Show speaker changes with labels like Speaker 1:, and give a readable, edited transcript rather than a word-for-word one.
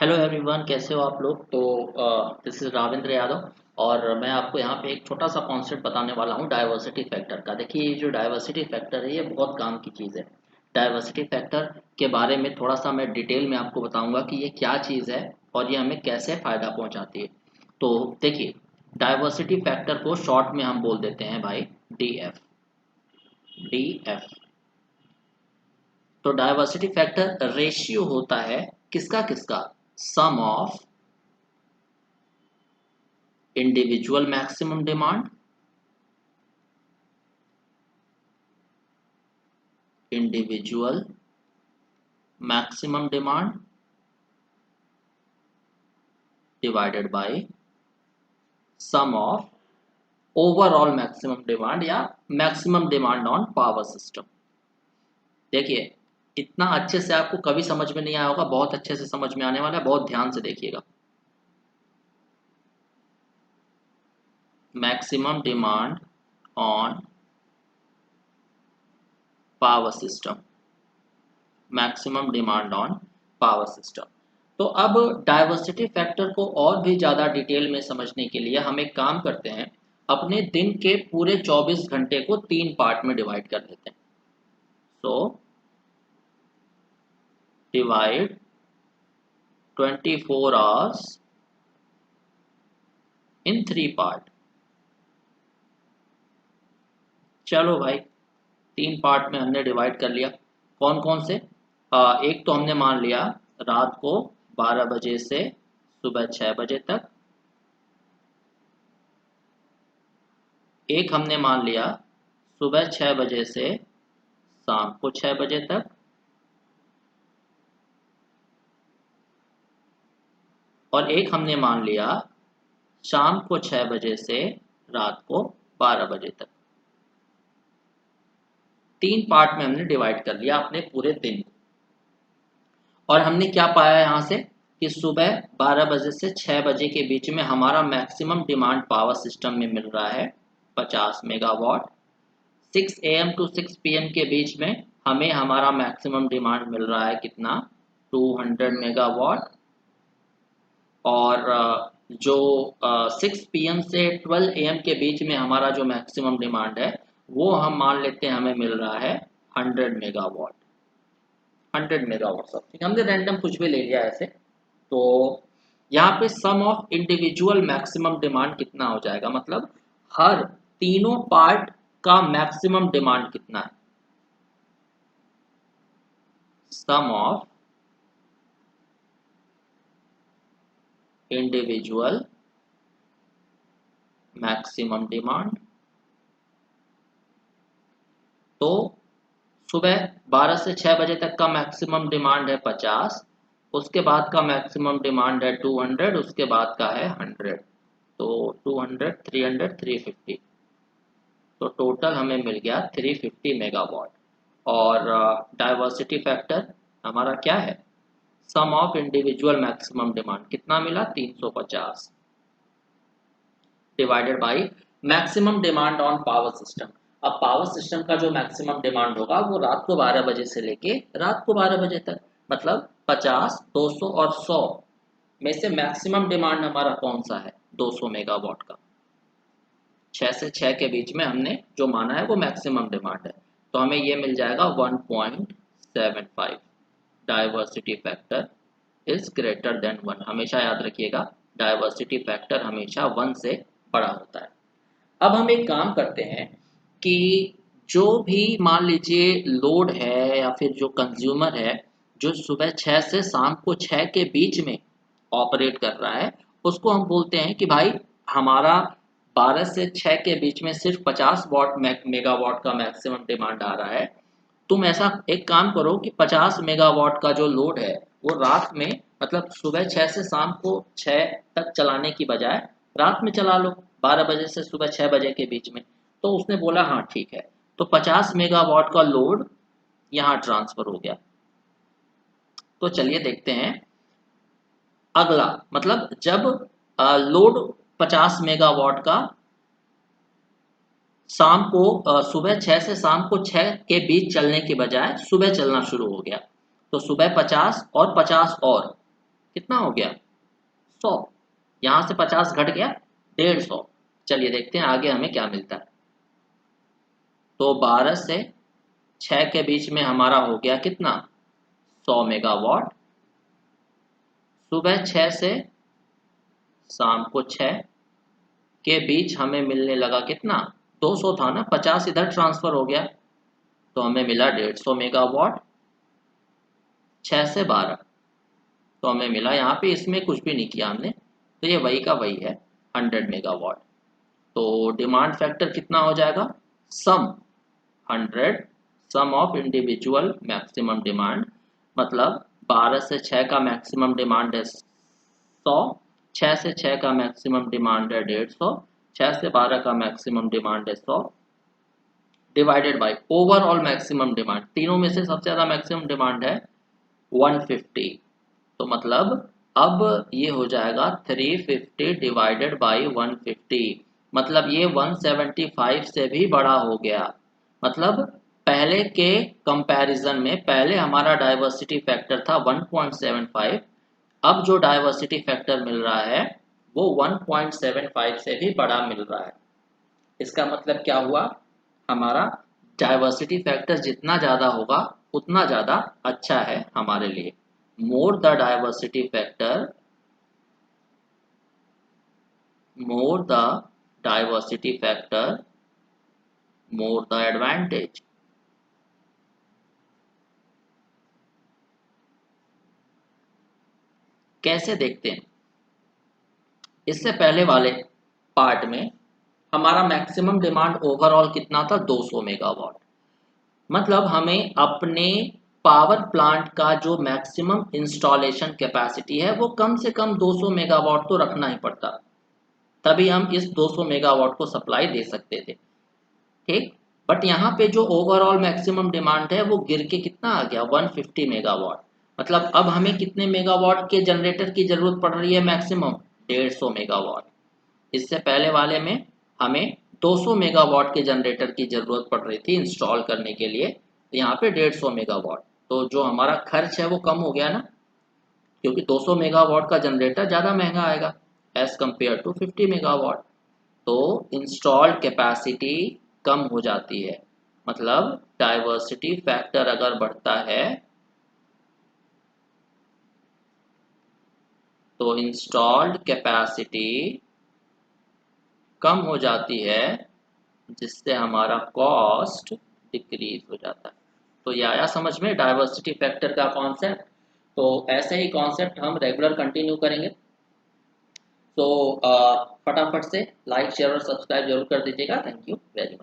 Speaker 1: Hello everyone, कैसे हो आप लोग। तो दिस इज राविंद्र यादव और मैं आपको यहाँ पे एक छोटा सा कॉन्सेप्ट बताने वाला हूँ डाइवर्सिटी फैक्टर का। देखिए, ये जो डाइवर्सिटी फैक्टर है ये बहुत काम की चीज़ है। डाइवर्सिटी फैक्टर के बारे में थोड़ा सा मैं डिटेल में आपको बताऊंगा कि ये क्या चीज़ है और ये हमें कैसे फ़ायदा पहुँचाती है। तो देखिए, डाइवर्सिटी फैक्टर को शॉर्ट में हम बोल देते हैं भाई डी एफ। डी एफ तो डाइवर्सिटी फैक्टर रेशियो होता है किसका किसका, sum of individual maximum demand, individual maximum demand divided by sum of overall maximum demand या maximum demand on power system. देखिए, इतना अच्छे से आपको कभी समझ में नहीं आया होगा, बहुत अच्छे से समझ में आने वाला है, बहुत ध्यान से देखिएगा। Maximum demand on power system, maximum demand on power system. तो अब डाइवर्सिटी फैक्टर को और भी ज़्यादा डिटेल में समझने के लिए हम एक काम करते हैं, अपने दिन के पूरे 24 घंटे को 3 पार्ट में डिवाइड कर देते हैं। So divide 24 hours in 3 part. चलो भाई, 3 पार्ट में हमने डिवाइड कर लिया। कौन कौन से? एक तो हमने मान लिया रात को 12 बजे से सुबह 6 बजे तक। एक हमने मान लिया सुबह 6 बजे से शाम को 6 बजे तक। और एक हमने मान लिया शाम को 6 बजे से रात को 12 बजे तक। 3 पार्ट में हमने डिवाइड कर लिया अपने पूरे दिन को। और हमने क्या पाया यहाँ से कि सुबह 12 बजे से 6 बजे के बीच में हमारा मैक्सिमम डिमांड पावर सिस्टम में मिल रहा है 50 मेगावाट। 6 AM टू 6 PM के बीच में हमें हमारा मैक्सिमम डिमांड मिल रहा है कितना, 200 मेगावाट। और जो 6 PM से 12 AM के बीच में हमारा जो मैक्सिमम डिमांड है वो हम मान लेते हैं हमें मिल रहा है 100 मेगावाट। 100 मेगावाट सब ठीक, हमने रैंडम कुछ भी ले लिया ऐसे। तो यहाँ पे सम ऑफ इंडिविजुअल मैक्सिमम डिमांड कितना हो जाएगा, मतलब हर तीनों पार्ट का मैक्सिमम डिमांड कितना है। सम ऑफ इंडिविजुअल मैक्सिमम डिमांड। तो सुबह 12 से 6 बजे तक का मैक्सिमम डिमांड है 50, उसके बाद का मैक्सिमम डिमांड है 200, उसके बाद का है 100। तो 200, 300, 350, तो टोटल हमें मिल गया 350 मेगावाट। और डाइवर्सिटी फैक्टर हमारा क्या है, सम ऑफ इंडिविजुअल मैक्सिमम डिमांड कितना मिला, 350 divided by maximum demand on power system. अब पावर सिस्टम का जो मैक्सिमम डिमांड होगा वो रात को 12 बजे से लेके रात को 12 बजे तक, मतलब 50, 200 और 100 में से मैक्सिमम डिमांड हमारा कौन सा है, 200 मेगावाट का। 6 से 6 के बीच में हमने जो माना है वो मैक्सिमम डिमांड है, तो हमें ये मिल जाएगा 1.75। Diversity factor is greater than 1। हमेशा याद रखिएगा, डाइवर्सिटी फैक्टर हमेशा 1 से बड़ा होता है। अब हम एक काम करते हैं कि जो भी मान लीजिए लोड है या फिर जो कंज्यूमर है जो सुबह 6 से शाम को 6 के बीच में ऑपरेट कर रहा है, उसको हम बोलते हैं कि भाई हमारा 12 से 6 के बीच में सिर्फ 50 वाट मेगावाट का मैक्सिमम डिमांड आ रहा है। तुम ऐसा एक काम करो कि 50 मेगावाट का जो लोड है वो रात में, मतलब सुबह 6 से शाम को 6 तक चलाने की बजाय रात में चला लो, 12 बजे से सुबह 6 बजे के बीच में। तो उसने बोला हाँ ठीक है, तो 50 मेगावाट का लोड यहाँ ट्रांसफर हो गया। तो चलिए देखते हैं अगला, मतलब जब लोड 50 मेगावाट का शाम को सुबह 6 से शाम को 6 के बीच चलने के बजाय सुबह चलना शुरू हो गया, तो सुबह 50 और 50 और कितना हो गया 100, यहाँ से 50 घट गया 150। चलिए देखते हैं आगे हमें क्या मिलता है। तो 12 से 6 के बीच में हमारा हो गया कितना 100 मेगावाट। सुबह 6 से शाम को 6 के बीच हमें मिलने लगा कितना 200 था ना, 50 इधर ट्रांसफर हो गया तो हमें मिला 150 मेगावाट। 6 से 12 तो हमें मिला, यहाँ पे इसमें कुछ भी नहीं किया हमने, तो ये वही का वही है 100 मेगावाट। तो डिमांड फैक्टर कितना हो जाएगा सम 100 सम ऑफ इंडिविजुअल मैक्सिमम डिमांड, मतलब 12 से 6 का मैक्सिमम डिमांड है 100, 6 से 6 का मैक्सिमम डिमांड है 150, 6 से 12 का मैक्सिमम डिमांड है 100, divided by overall maximum demand, तीनों में से सबसे ज़्यादा मैक्सिमम डिमांड है 150। तो मतलब अब ये हो जाएगा 350 डिवाइडेड बाई 150, मतलब ये 175 से भी बड़ा हो गया। मतलब पहले के कंपैरिजन में पहले हमारा डाइवर्सिटी फैक्टर था 1.75, अब जो डाइवर्सिटी फैक्टर मिल रहा है वो 1.75 से भी बड़ा मिल रहा है। इसका मतलब क्या हुआ, हमारा डाइवर्सिटी फैक्टर जितना ज़्यादा होगा उतना ज़्यादा अच्छा है हमारे लिए। More the diversity factor, more the diversity factor, more the advantage. कैसे देखते हैं, इससे पहले वाले पार्ट में हमारा मैक्सिमम डिमांड ओवरऑल कितना था 200 मेगावाट, मतलब हमें अपने पावर प्लांट का जो मैक्सिमम इंस्टॉलेशन कैपेसिटी है वो कम से कम 200 मेगावाट तो रखना ही पड़ता, तभी हम इस 200 मेगावाट को सप्लाई दे सकते थे। ठीक, बट यहाँ पे जो ओवरऑल मैक्सिमम डिमांड है वो गिर के कितना आ गया 150 मेगावाट, मतलब अब हमें कितने मेगावाट के जनरेटर की जरूरत पड़ रही है मैक्सिमम 150 मेगावाट। इससे पहले वाले में हमें 200 मेगावाट के जनरेटर की ज़रूरत पड़ रही थी इंस्टॉल करने के लिए, यहाँ पे 150 मेगावाट, तो जो हमारा खर्च है वो कम हो गया ना, क्योंकि 200 मेगावाट का जनरेटर ज़्यादा महंगा आएगा एज कम्पेयर टू 50 मेगावाट। तो इंस्टॉल्ड कैपेसिटी कम हो जाती है, मतलब डाइवर्सिटी फैक्टर अगर बढ़ता है तो इंस्टॉल्ड कैपेसिटी कम हो जाती है, जिससे हमारा कॉस्ट डिक्रीज हो जाता है। तो ये आया समझ में डाइवर्सिटी फैक्टर का कॉन्सेप्ट। तो ऐसे ही कॉन्सेप्ट हम रेगुलर कंटिन्यू करेंगे। तो फटाफट से लाइक शेयर और सब्सक्राइब जरूर कर दीजिएगा। Thank you very much.